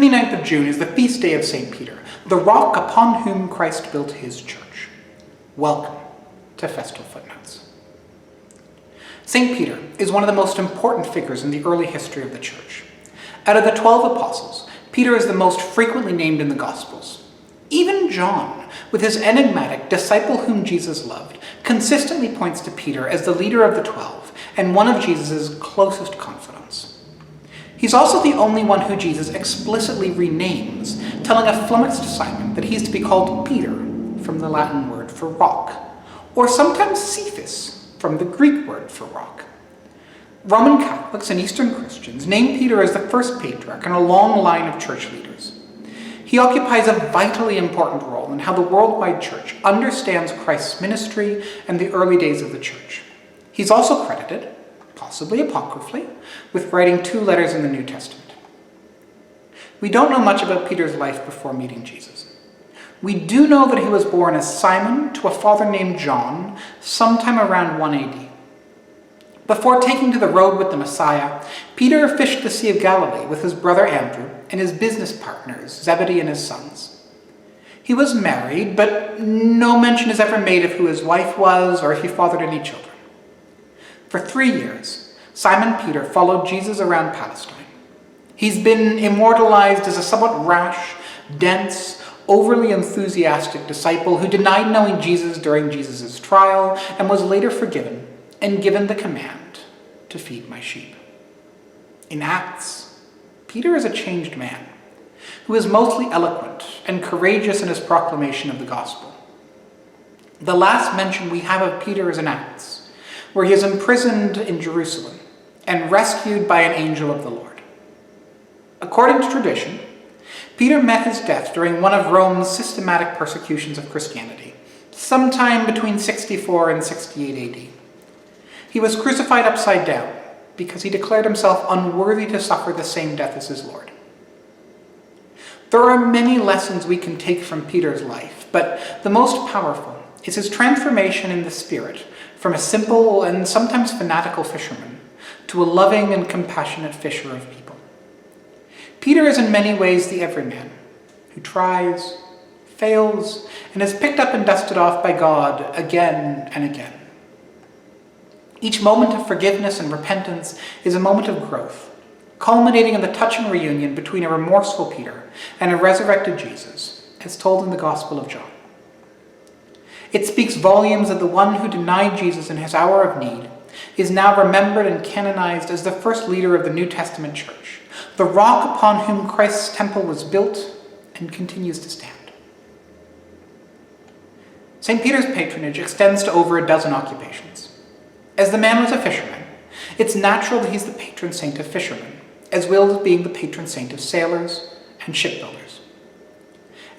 29th of June is the feast day of St. Peter, the rock upon whom Christ built his church. Welcome to Festal Footnotes. St. Peter is one of the most important figures in the early history of the church. Out of the 12 apostles, Peter is the most frequently named in the Gospels. Even John, with his enigmatic disciple whom Jesus loved, consistently points to Peter as the leader of the 12 and one of Jesus' closest confidants. He's also the only one who Jesus explicitly renames, telling a flummoxed Simon that he's to be called Peter, from the Latin word for rock, or sometimes Cephas, from the Greek word for rock. Roman Catholics and Eastern Christians name Peter as the first patriarch in a long line of church leaders. He occupies a vitally important role in how the worldwide church understands Christ's ministry and the early days of the church. He's also credited, possibly apocryphally, with writing 2 letters in the New Testament. We don't know much about Peter's life before meeting Jesus. We do know that he was born as Simon to a father named John sometime around 1 AD. Before taking to the road with the Messiah, Peter fished the Sea of Galilee with his brother Andrew and his business partners, Zebedee and his sons. He was married, but no mention is ever made of who his wife was or if he fathered any children. For 3 years, Simon Peter followed Jesus around Palestine. He's been immortalized as a somewhat rash, dense, overly enthusiastic disciple who denied knowing Jesus during Jesus' trial and was later forgiven and given the command to feed my sheep. In Acts, Peter is a changed man who is mostly eloquent and courageous in his proclamation of the gospel. The last mention we have of Peter is in Acts, where he is imprisoned in Jerusalem and rescued by an angel of the Lord. According to tradition, Peter met his death during one of Rome's systematic persecutions of Christianity, sometime between 64 and 68 AD. He was crucified upside down because he declared himself unworthy to suffer the same death as his Lord. There are many lessons we can take from Peter's life, but the most powerful is his transformation in the spirit from a simple and sometimes fanatical fisherman to a loving and compassionate fisher of people. Peter is in many ways the everyman who tries, fails, and is picked up and dusted off by God again and again. Each moment of forgiveness and repentance is a moment of growth, culminating in the touching reunion between a remorseful Peter and a resurrected Jesus, as told in the Gospel of John. It speaks volumes that the one who denied Jesus in his hour of need is now remembered and canonized as the first leader of the New Testament church, the rock upon whom Christ's temple was built and continues to stand. St. Peter's patronage extends to over a dozen occupations. As the man was a fisherman, it's natural that he's the patron saint of fishermen, as well as being the patron saint of sailors and shipbuilders.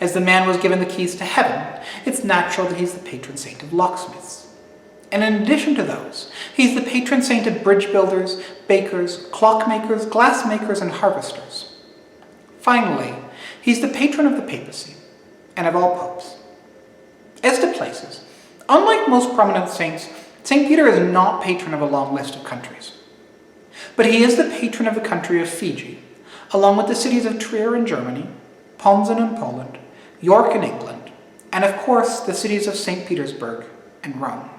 As the man was given the keys to heaven, it's natural that he's the patron saint of locksmiths. And in addition to those, he's the patron saint of bridge builders, bakers, clockmakers, glassmakers, and harvesters. Finally, he's the patron of the papacy and of all popes. As to places, unlike most prominent saints, St. Peter is not patron of a long list of countries. But he is the patron of the country of Fiji, along with the cities of Trier in Germany, Ponzan in Poland, York in England, and of course the cities of St. Petersburg and Rome.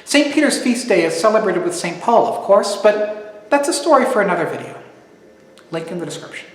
St. Peter's feast day is celebrated with St. Paul, of course, but that's a story for another video. Link in the description.